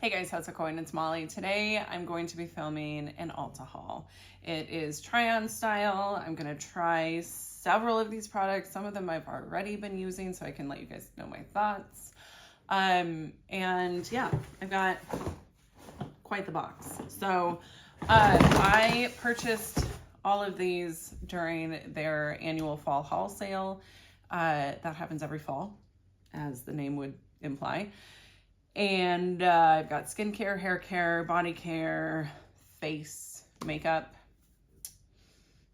Hey guys, how's it going? It's Molly. Today I'm going to be filming an Ulta haul. It is try on style. I'm going to try several of these products. Some of them I've already been using so I can let you guys know my thoughts. And yeah, I've got quite the box. So I purchased all of these during their annual fall haul sale. That happens every fall, as the name would imply. And I've got skincare, hair care, body care, face, makeup.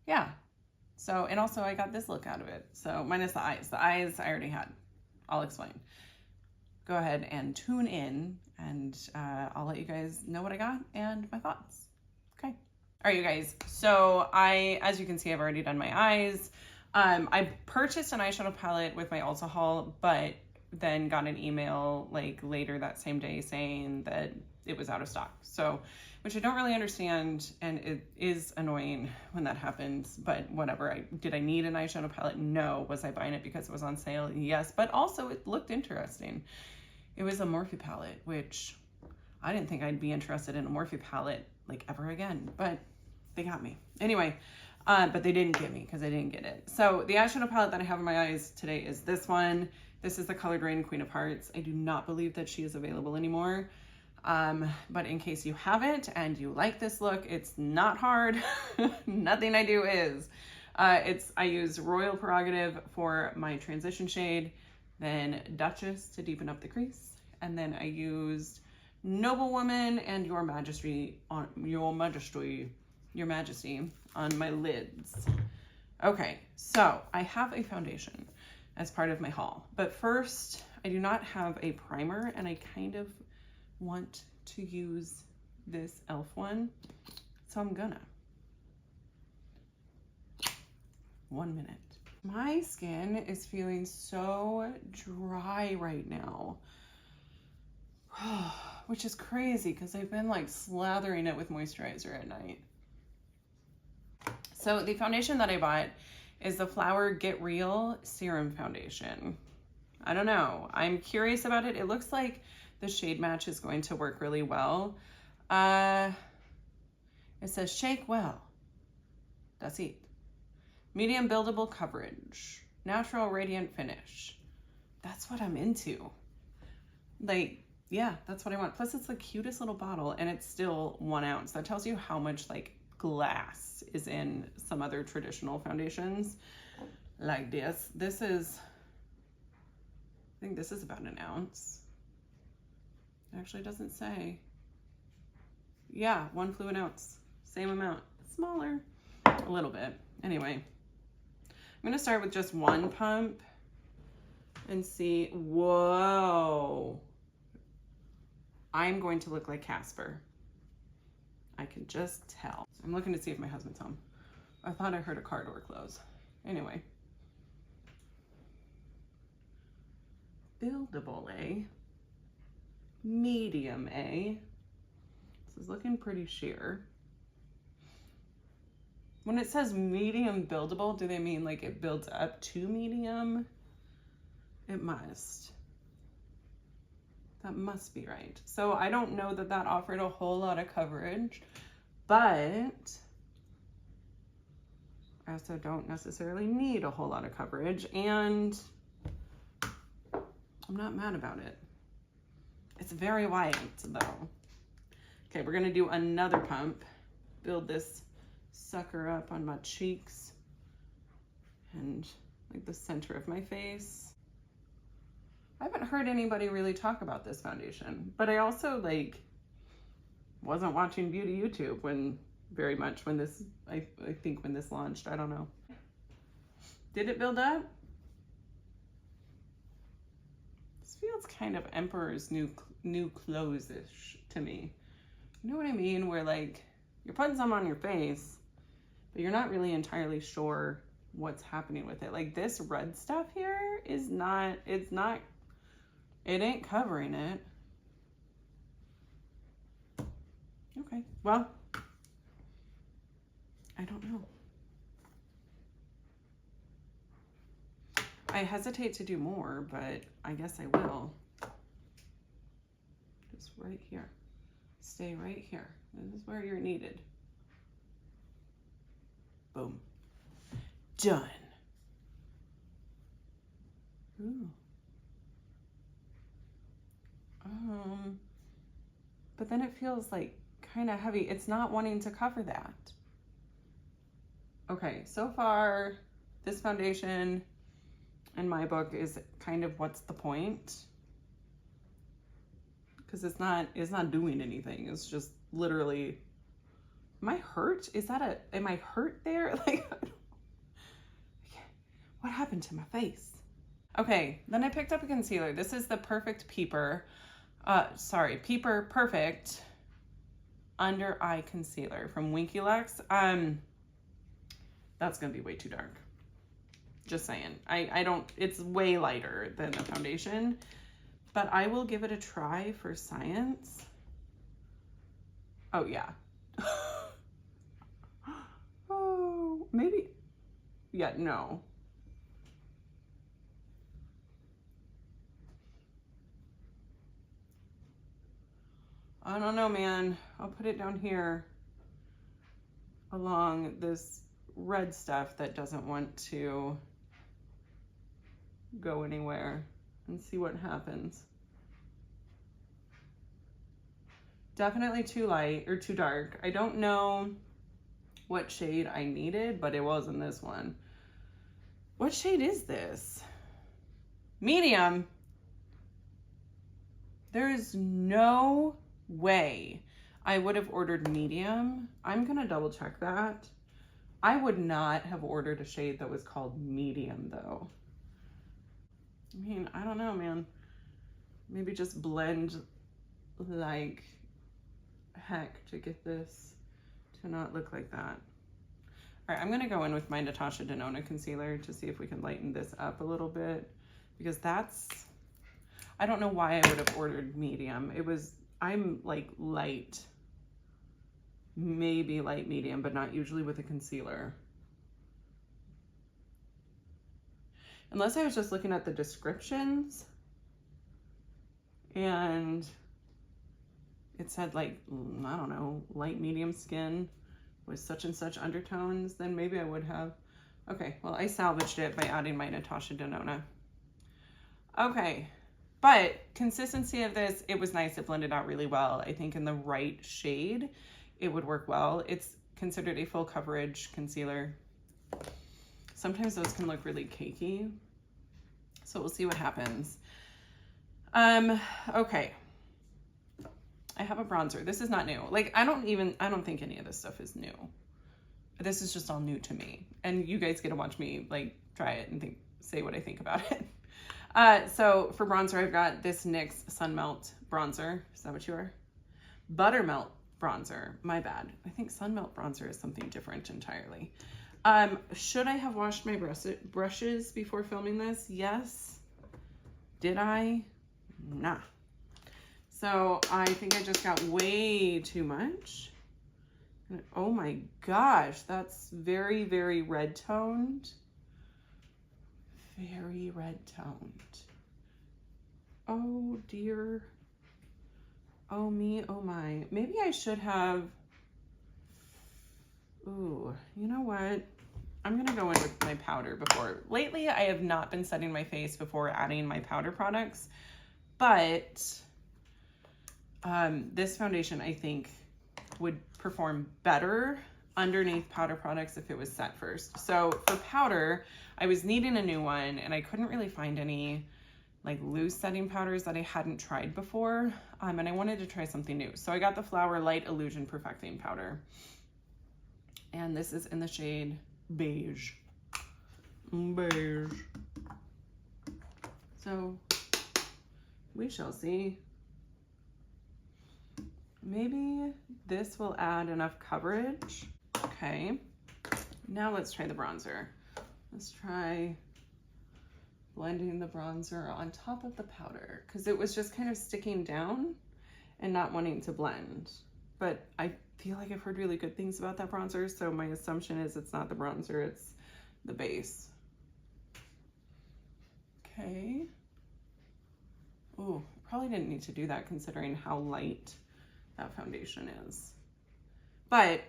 Yeah. So, and also I got this look out of it. So minus the eyes. The eyes I already had. I'll explain. Go ahead and tune in and I'll let you guys know what I got and my thoughts. Okay. All right, you guys. So as you can see, I've already done my eyes. I purchased an eyeshadow palette with my Ulta haul, but then got an email like later that same day saying that it was out of stock. So, which I don't really understand, and it is annoying when that happens, but whatever. Did I need an eyeshadow palette? No. Was I buying it because it was on sale? Yes, but also it looked interesting. It was a Morphe palette, which I didn't think I'd be interested in a Morphe palette like ever again, but they got me. Anyway, but they didn't get me because I didn't get it. So the eyeshadow palette that I have in my eyes today is this one. This is the Colored Rain Queen of Hearts. I do not believe that she is available anymore. But in case you haven't and you like this look, it's not hard. Nothing I do is. I use Royal Prerogative for my transition shade, then Duchess to deepen up the crease, and then I used Noblewoman and Your Majesty on my lids. Okay, so I have a foundation as part of my haul. But first, I do not have a primer, and I kind of want to use this e.l.f. one, so I'm gonna. 1 minute. My skin is feeling so dry right now, which is crazy because I've been like slathering it with moisturizer at night. So the foundation that I bought is the Flower Get Real Serum Foundation. I don't know. I'm curious about it. It looks like the shade match is going to work really well. It says shake well. That's it. Medium buildable coverage. Natural radiant finish. That's what I'm into. Like, yeah, that's what I want. Plus it's the cutest little bottle and it's still 1 ounce. That tells you how much like glass is in some other traditional foundations like this. This is, I think this is about 1 ounce. It actually doesn't say. Yeah, 1 fluid ounce, same amount, smaller a little bit. Anyway, I'm gonna start with just 1 pump and see. Whoa, I'm going to look like Casper. I can just tell. I'm looking to see if my husband's home. I thought I heard a car door close. Anyway. Buildable A. Medium A. This is looking pretty sheer. When it says medium buildable, do they mean like it builds up to medium? It must. That must be right. So I don't know that that offered a whole lot of coverage, but I also don't necessarily need a whole lot of coverage, and I'm not mad about it. It's very white though. Okay, we're gonna do another pump. Build this sucker up on my cheeks and like the center of my face. I haven't heard anybody really talk about this foundation, but I also like wasn't watching beauty YouTube very much when this, I think when this launched, I don't know. Did it build up? This feels kind of Emperor's New Clothes-ish to me. You know what I mean? Where like you're putting some on your face, but you're not really entirely sure what's happening with it. Like this red stuff here is not, it ain't covering it. Okay, well, I don't know. I hesitate to do more, but I guess I will. Just right here. stay right here. This is where you're needed. Boom. Done. Ooh. But then it feels like kind of heavy. It's not wanting to cover that. Okay, so far, this foundation in my book is kind of what's the point? Because it's not doing anything. It's just literally, am I hurt? Am I hurt there? Like, what happened to my face? Okay, then I picked up a concealer. This is the Perfect Peeper. Peeper Perfect Under Eye Concealer from Winky Lux. That's gonna be way too dark. Just saying. It's way lighter than the foundation, but I will give it a try for science. Oh yeah. Oh, maybe. Yeah, no. I don't know, man. I'll put it down here along this red stuff that doesn't want to go anywhere and see what happens. Definitely too light or too dark. I don't know what shade I needed, but it was in this one. What shade is this? Medium. There is no way I would have ordered medium. I'm gonna double check that. I would not have ordered a shade that was called medium though. I mean, I don't know, man. Maybe just blend like heck to get this to not look like that. All right, I'm gonna go in with my Natasha Denona concealer to see if we can lighten this up a little bit, because I don't know why I would have ordered medium. I'm like light, maybe light medium, but not usually with a concealer. Unless I was just looking at the descriptions and it said like, I don't know, light medium skin with such and such undertones, then maybe I would have. Okay, well, I salvaged it by adding my Natasha Denona. Okay, but consistency of this, it was nice. It blended out really well. I think in the right shade, it would work well. It's considered a full coverage concealer. Sometimes those can look really cakey. So we'll see what happens. Okay. I have a bronzer. This is not new. Like, I don't think any of this stuff is new. This is just all new to me. And you guys get to watch me like try it and say what I think about it. So for bronzer, I've got this NYX Sun Melt bronzer. Is that what you are? Buttermelt bronzer. My bad. I think Sun Melt bronzer is something different entirely. Should I have washed my brushes before filming this? Yes. Did I? Nah. So I think I just got way too much. Oh my gosh, that's very, very red toned. Very red toned. Oh dear. Oh me, oh my. Maybe I should have. Ooh, you know what? I'm gonna go in with my powder before. Lately, I have not been setting my face before adding my powder products, but this foundation I think would perform better underneath powder products if it was set first. So for powder, I was needing a new one and I couldn't really find any like loose setting powders that I hadn't tried before. And I wanted to try something new. So I got the Flower Light Illusion Perfecting Powder. And this is in the shade Beige. Beige. So we shall see. Maybe this will add enough coverage. Okay, now let's try the bronzer. Let's try blending the bronzer on top of the powder because it was just kind of sticking down and not wanting to blend. But I feel like I've heard really good things about that bronzer, so my assumption is it's not the bronzer, it's the base. Okay. Oh, probably didn't need to do that considering how light that foundation is. But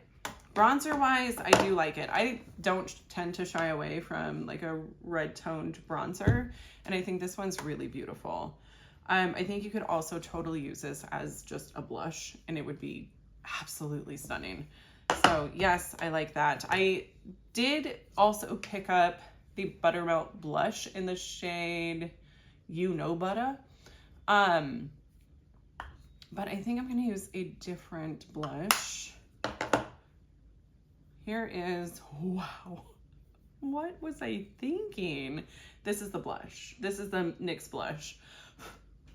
bronzer wise, I do like it. I don't tend to shy away from like a red toned bronzer, and I think this one's really beautiful. I think you could also totally use this as just a blush and it would be absolutely stunning. So yes, I like that. I did also pick up the Buttermelt blush in the shade You Know Butter. But I think I'm gonna use a different blush. Here is, wow, what was I thinking? This is the blush. This is the NYX blush.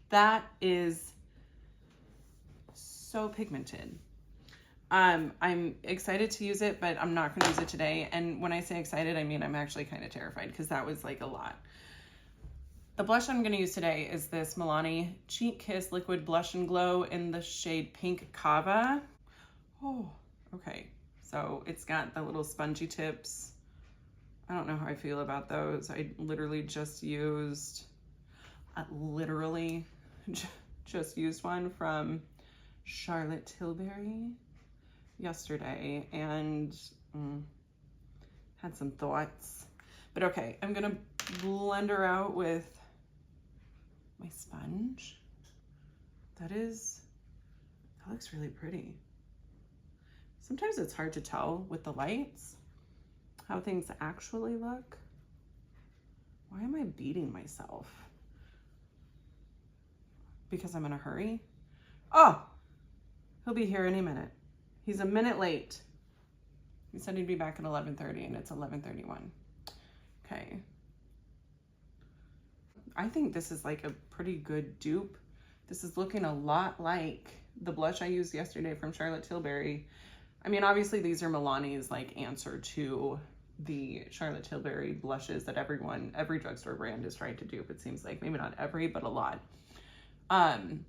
That is so pigmented. I'm excited to use it, but I'm not gonna use it today. And when I say excited, I mean I'm actually kind of terrified because that was like a lot. The blush I'm gonna use today is this Milani Cheek Kiss Liquid Blush and Glow in the shade Pink Kava. Oh, okay. So it's got the little spongy tips. I don't know how I feel about those. I literally just used, just used one from Charlotte Tilbury yesterday and had some thoughts. But okay, I'm gonna blend her out with my sponge. That looks really pretty. Sometimes it's hard to tell with the lights how things actually look. Why am I beating myself? Because I'm in a hurry? Oh, he'll be here any minute. He's a minute late. He said he'd be back at 11:30 and it's 11:31. Okay. I think this is like a pretty good dupe. This is looking a lot like the blush I used yesterday from Charlotte Tilbury. I mean, obviously these are Milani's like answer to the Charlotte Tilbury blushes that every drugstore brand is trying to dupe. It seems like maybe not every, but a lot. And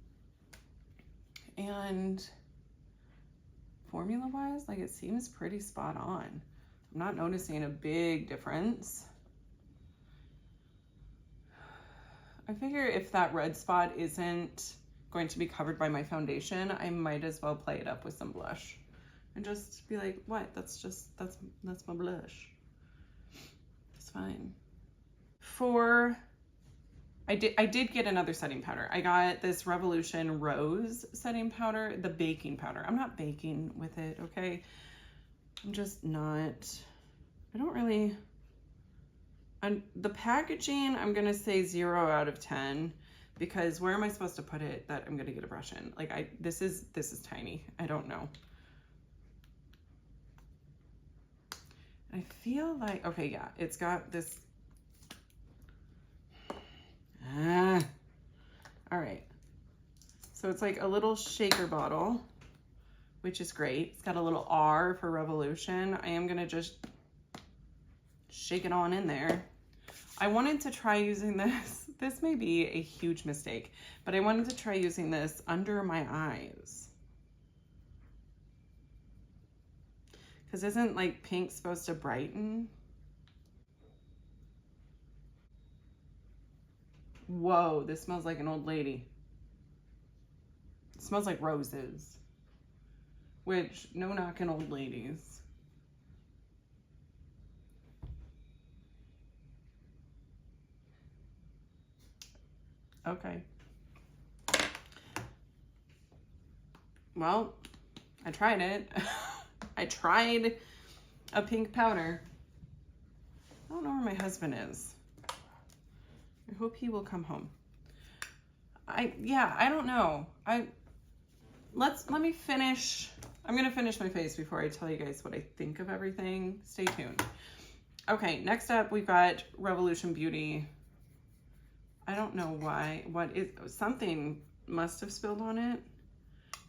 formula wise, like it seems pretty spot on. I'm not noticing a big difference. I figure if that red spot isn't going to be covered by my foundation, I might as well play it up with some blush and just be like, what? That's my blush. It's fine. I did get another setting powder. I got this Revolution Rose setting powder, the baking powder. I'm not baking with it, okay? I'm just not, I don't really, the packaging, I'm gonna say 0 out of 10 because where am I supposed to put it that I'm gonna get a brush in? Like this is tiny, I don't know. I feel like, okay, yeah, it's got this, all right. So it's like a little shaker bottle, which is great. It's got a little R for Revolution. I am gonna just shake it on in there. I wanted to try using this. This may be a huge mistake, but I wanted to try using this under my eyes. Because isn't like pink supposed to brighten? Whoa, this smells like an old lady. It smells like roses, which no knocking old ladies. Okay. Well, I tried it. I tried a pink powder. I don't know where my husband is. I hope he will come home. I don't know. Let me finish. I'm gonna finish my face before I tell you guys what I think of everything. Stay tuned. Okay, next up we've got Revolution Beauty. I don't know why. Something must have spilled on it.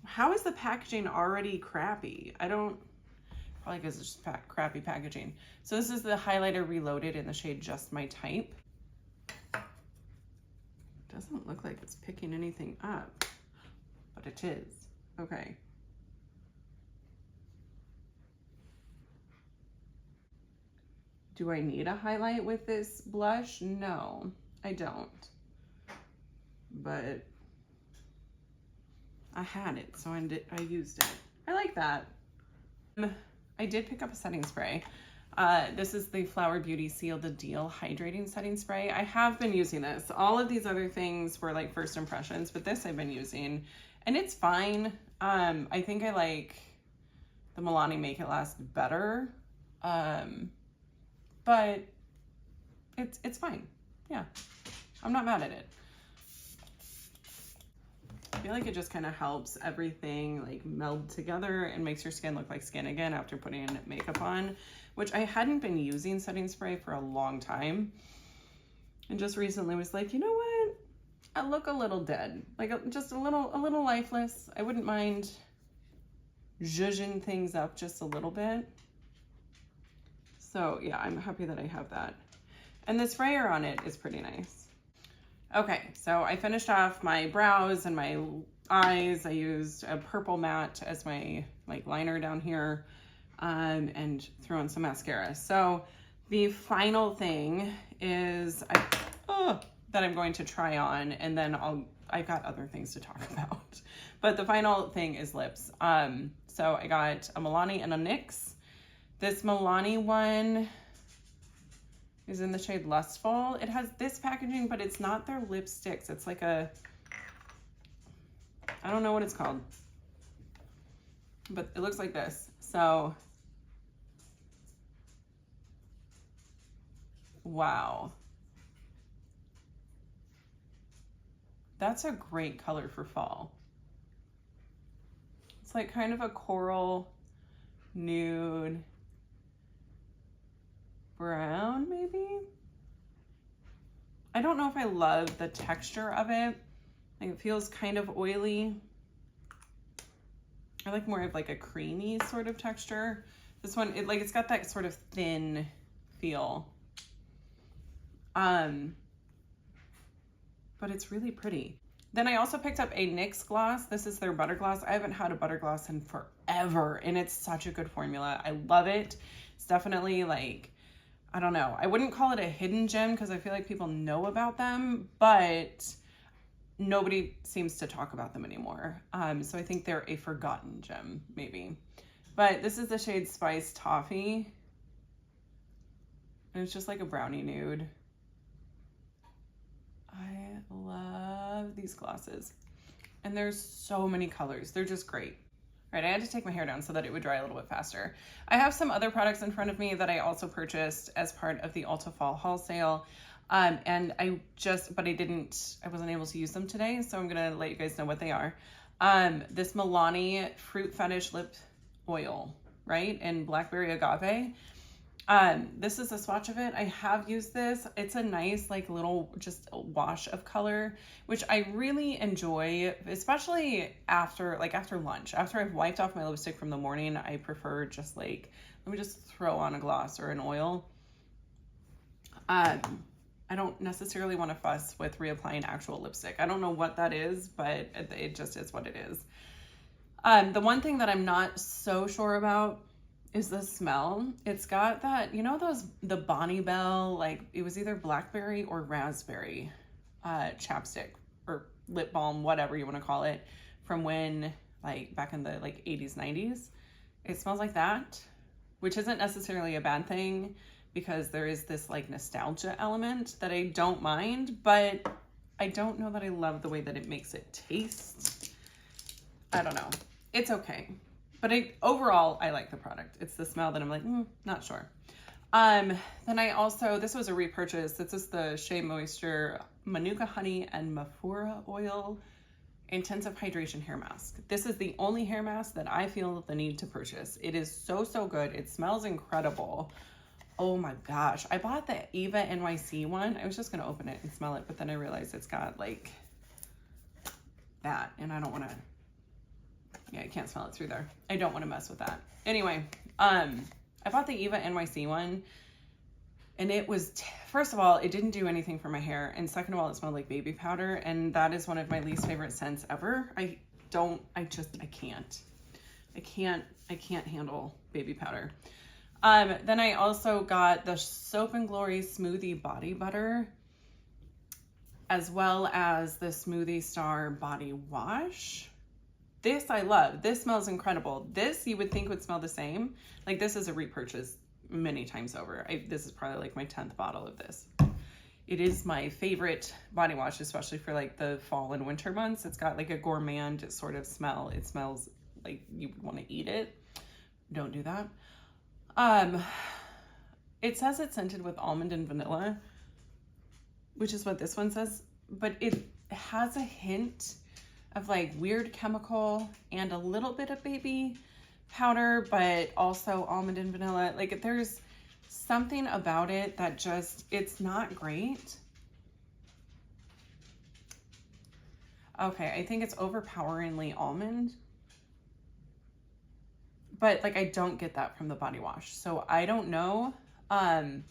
How is the packaging already crappy? Probably because it's just crappy packaging. So this is the highlighter Reloaded in the shade Just My Type. Doesn't look like it's picking anything up, but it is. Okay. Do I need a highlight with this blush? No, I don't. But I had it, so I used it. I like that. I did pick up a setting spray. This is the Flower Beauty Seal the Deal Hydrating Setting Spray. I have been using this. All of these other things were like first impressions, but this I've been using and it's fine. I think I like the Milani Make It Last better. But it's fine. Yeah, I'm not mad at it. I feel like it just kind of helps everything like meld together and makes your skin look like skin again after putting makeup on, which I hadn't been using setting spray for a long time. And just recently was like, you know what? I look a little dead, like just a little lifeless. I wouldn't mind zhuzhing things up just a little bit. So yeah, I'm happy that I have that. And the sprayer on it is pretty nice. Okay, so I finished off my brows and my eyes. I used a purple matte as my like liner down here, and threw on some mascara. So the final thing is that I'm going to try on, and then I've got other things to talk about. But the final thing is lips. So I got a Milani and a NYX. This Milani one is in the shade Lustful. It has this packaging, but it's not their lipsticks. It's like I don't know what it's called, but it looks like this. So, wow. That's a great color for fall. It's like kind of a coral nude brown, maybe? I don't know if I love the texture of it. Like it feels kind of oily. I like more of like a creamy sort of texture. This one, it's got that sort of thin feel. But it's really pretty. Then I also picked up a NYX gloss. This is their butter gloss. I haven't had a butter gloss in forever, and it's such a good formula. I love it. It's definitely like, I don't know. I wouldn't call it a hidden gem because I feel like people know about them, but nobody seems to talk about them anymore. So I think they're a forgotten gem, maybe. But this is the shade Spice Toffee. And it's just like a brownie nude. I love these glosses. And there's so many colors. They're just great. Right, I had to take my hair down so that it would dry a little bit faster. I have some other products in front of me that I also purchased as part of the Ulta Fall Haul sale. And I wasn't able to use them today, so I'm gonna let you guys know what they are. This Milani Fruit Fetish Lip Oil, right, in Blackberry Agave. This is a swatch of it. I have used this. It's a nice, like little, just a wash of color, which I really enjoy, especially after lunch. After I've wiped off my lipstick from the morning, I prefer just like, let me just throw on a gloss or an oil. I don't necessarily want to fuss with reapplying actual lipstick. I don't know what that is, but it just is what it is. The one thing that I'm not so sure about is the smell. It's got that, you know, the Bonnie Bell, like it was either blackberry or raspberry chapstick or lip balm, whatever you want to call it, from when, like back in the like 80s, 90s. It smells like that, which isn't necessarily a bad thing because there is this like nostalgia element that I don't mind, but I don't know that I love the way that it makes it taste. I don't know. It's okay. But overall, I like the product. It's the smell that I'm like, not sure. Then I also, this was a repurchase. This is the Shea Moisture Manuka Honey and Mafura Oil Intensive Hydration Hair Mask. This is the only hair mask that I feel the need to purchase. It is so, so good. It smells incredible. Oh my gosh. I bought the Eva NYC one. I was just going to open it and smell it, but then I realized it's got like that, and I don't want to. Yeah, I can't smell it through there. I don't want to mess with that. Anyway, I bought the Eva NYC one, and it was, first of all, it didn't do anything for my hair, and second of all, it smelled like baby powder, and that is one of my least favorite scents ever. I can't handle baby powder. Then I also got the Soap and Glory Smoothie Body Butter, as well as the Smoothie Star Body Wash. This I love. This smells incredible. This you would think would smell the same. Like this is a repurchase many times over. This is probably like my 10th bottle of this. It is my favorite body wash, especially for like the fall and winter months. It's got like a gourmand sort of smell. It smells like you would want to eat it. Don't do that. It says it's scented with almond and vanilla, which is what this one says, but it has a hint of like weird chemical and a little bit of baby powder, but also almond and vanilla. Like there's something about it that just, it's not great. Okay, I think it's overpoweringly almond, but like I don't get that from the body wash, so I don't know. I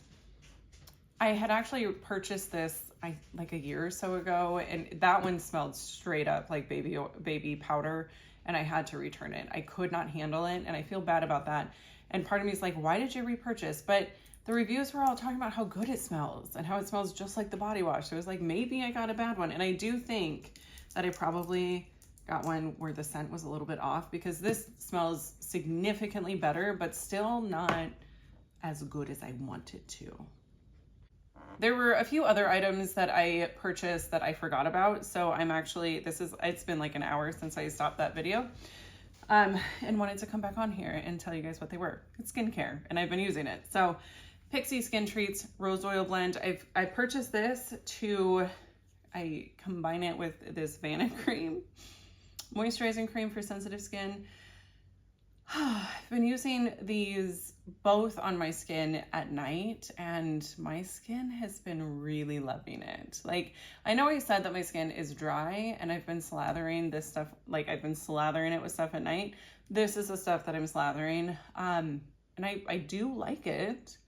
had actually purchased this like a year or so ago, and that one smelled straight up like baby powder, and I had to return it. I could not handle it, and I feel bad about that. And part of me is like, why did you repurchase? But the reviews were all talking about how good it smells and how it smells just like the body wash. So it was like, maybe I got a bad one. And I do think that I probably got one where the scent was a little bit off, because this smells significantly better, but still not as good as I want it to. There were a few other items that I purchased that I forgot about. So I'm actually, it's been like an hour since I stopped that video. And wanted to come back on here and tell you guys what they were. It's skincare, and I've been using it. So Pixie Skin Treats Rose Oil Blend. I purchased this I combine it with this Vanna Cream, moisturizing cream for sensitive skin. I've been using these both on my skin at night, and my skin has been really loving it. Like, I know I said that my skin is dry, and I've been slathering this stuff, like I've been slathering it with stuff at night. This is the stuff that I'm slathering, and I do like it.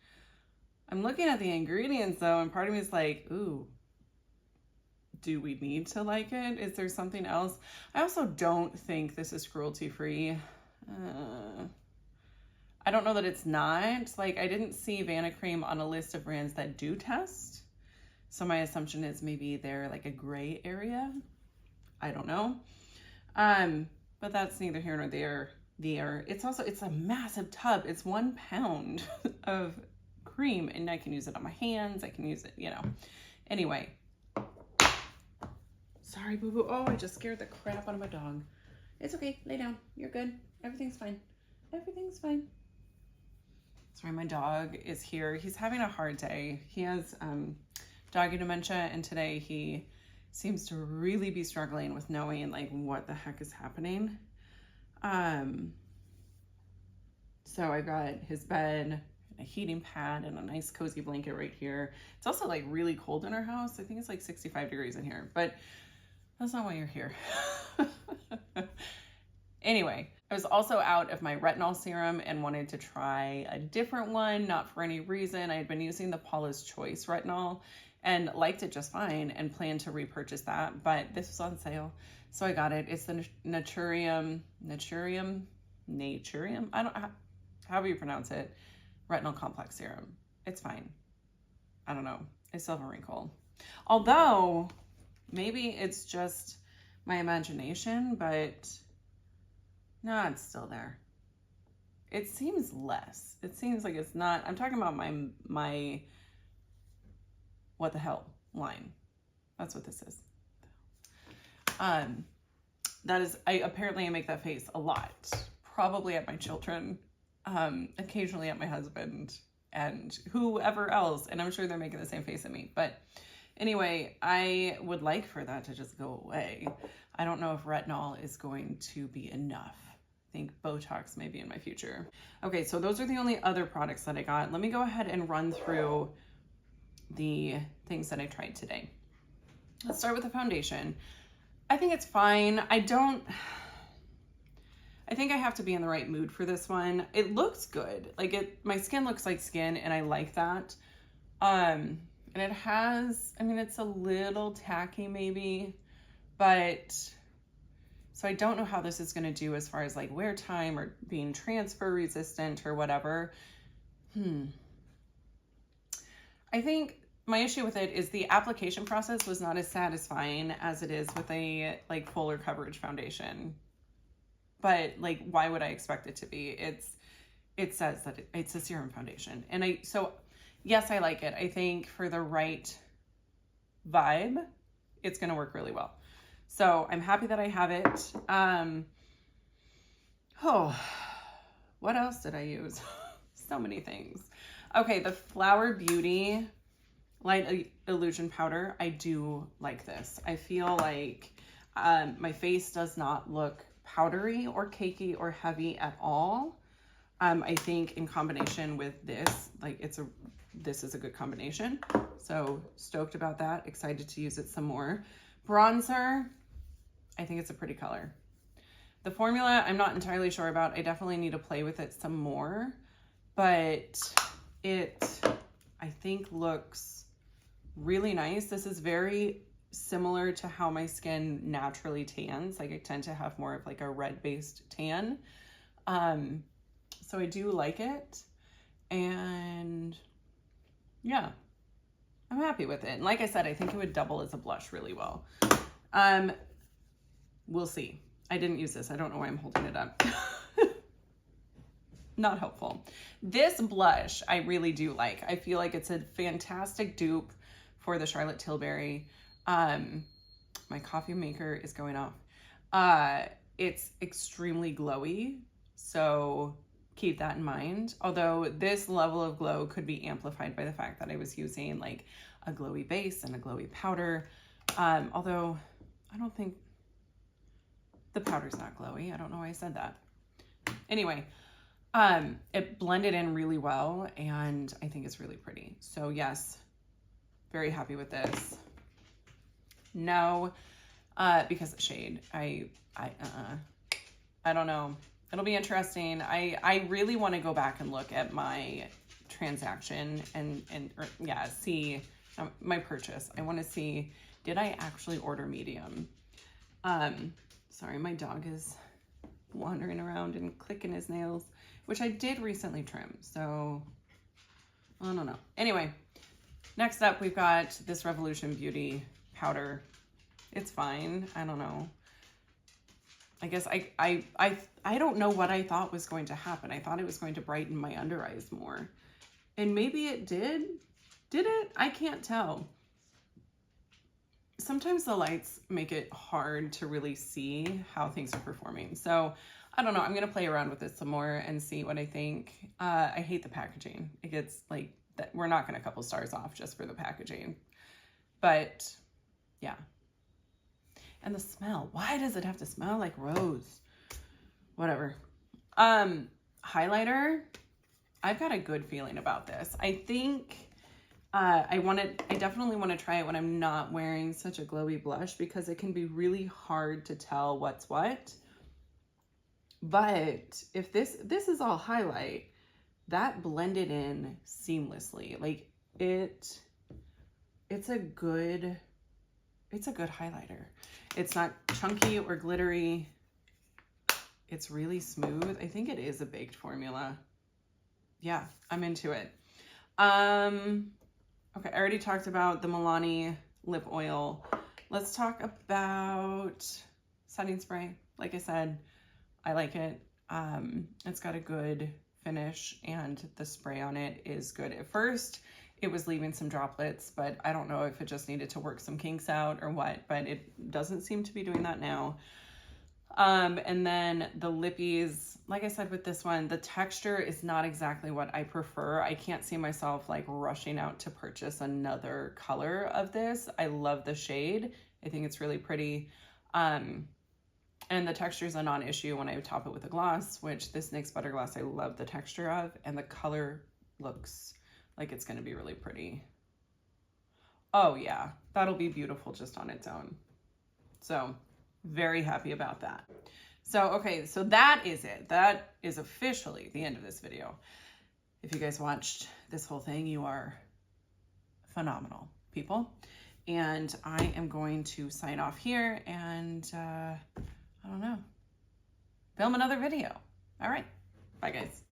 I'm looking at the ingredients though, and part of me is like, ooh, do we need to like it? Is there something else? I also don't think this is cruelty free. I don't know that it's not. Like, I didn't see Vanna Cream on a list of brands that do test, so my assumption is maybe they're like a gray area. I don't know. But that's neither here nor there. It's a massive tub. It's 1 pound of cream, and I can use it on my hands. I can use it, Anyway. Sorry, boo-boo. Oh, I just scared the crap out of my dog. It's okay. Lay down. You're good. Everything's fine. Everything's fine. Sorry, my dog is here. He's having a hard day. He has doggy dementia, and today he seems to really be struggling with knowing like what the heck is happening. So I've got his bed, a heating pad, and a nice cozy blanket right here. It's also like really cold in our house. I think it's like 65 degrees in here, but that's not why you're here. Anyway, I was also out of my retinol serum and wanted to try a different one, not for any reason. I had been using the Paula's Choice retinol and liked it just fine and planned to repurchase that, but this was on sale, so I got it. It's the Naturium, however you pronounce it, retinol complex serum. It's fine. I don't know. I still have a wrinkle. Although, maybe it's just my imagination, but no, it's still there. It seems less. It seems like it's not. I'm talking about my what the hell line. That's what this is. That is, apparently I make that face a lot. Probably at my children, occasionally at my husband, and whoever else. And I'm sure they're making the same face at me. But anyway, I would like for that to just go away. I don't know if retinol is going to be enough. I think Botox may be in my future. Okay, so those are the only other products that I got. Let me go ahead and run through the things that I tried today. Let's start with the foundation. I think it's fine. I think I have to be in the right mood for this one. It looks good. Like my skin looks like skin, and I like that. And it has, it's a little tacky maybe, but so I don't know how this is going to do as far as like wear time or being transfer resistant or whatever. I think my issue with it is the application process was not as satisfying as it is with a like fuller coverage foundation. but like, why would I expect it to be? It says that it's a serum foundation. And so yes, I like it. I think for the right vibe, it's going to work really well. So I'm happy that I have it. What else did I use? So many things. Okay, the Flower Beauty Light Illusion Powder. I do like this. I feel like my face does not look powdery or cakey or heavy at all. I think in combination with this, like this is a good combination. So stoked about that. Excited to use it some more. Bronzer, I think it's a pretty color. The formula, I'm not entirely sure about. I definitely need to play with it some more, but it, I think, looks really nice. This is very similar to how my skin naturally tans. Like I tend to have more of like a red-based tan. So I do like it. And yeah, I'm happy with it. And like I said, I think it would double as a blush really well. We'll see. I didn't use this. I don't know why I'm holding it up. Not helpful. This blush I really do like. I feel like it's a fantastic dupe for the Charlotte Tilbury. My coffee maker is going off. It's extremely glowy, so keep that in mind. Although this level of glow could be amplified by the fact that I was using like a glowy base and a glowy powder. Although I don't think the powder's not glowy. I don't know why I said that. Anyway, it blended in really well and I think it's really pretty. So yes, very happy with this. No, because of shade. I don't know. It'll be interesting. I really want to go back and look at my transaction and see my purchase. I want to see, did I actually order medium? Sorry, my dog is wandering around and clicking his nails, which I did recently trim. So I don't know. Anyway, next up, we've got this Revolution Beauty powder. It's fine. I don't know. I guess I don't know what I thought was going to happen. I thought it was going to brighten my under eyes more. And maybe it did. Did it? I can't tell. Sometimes the lights make it hard to really see how things are performing. So I don't know. I'm going to play around with this some more and see what I think. I hate the packaging. It gets like that. We're knocking a couple stars off just for the packaging. But yeah. And the smell. Why does it have to smell like rose? Whatever. Highlighter. I've got a good feeling about this. I think I definitely want to try it when I'm not wearing such a glowy blush because it can be really hard to tell what's what. But if this is all highlight, that blended in seamlessly. Like it's a good highlighter. It's not chunky or glittery. It's really smooth. I think it is a baked formula. Yeah, I'm into it. Okay, I already talked about the Milani lip oil. Let's talk about setting spray. Like I said, I like it. It's got a good finish and the spray on it is good. At first, it was leaving some droplets, but I don't know if it just needed to work some kinks out or what, but it doesn't seem to be doing that now. And then the lippies, like I said with this one, the texture is not exactly what I prefer. I can't see myself like rushing out to purchase another color of this. I love the shade. I think it's really pretty. And the texture is a non-issue when I top it with a gloss, which this NYX Butter Gloss I love the texture of, and the color looks like it's going to be really pretty. Oh yeah, that'll be beautiful just on its own. So very happy about that. So, okay, so that is it. That is officially the end of this video. If you guys watched this whole thing, you are phenomenal people. And I am going to sign off here and, I don't know, film another video. All right. Bye, guys.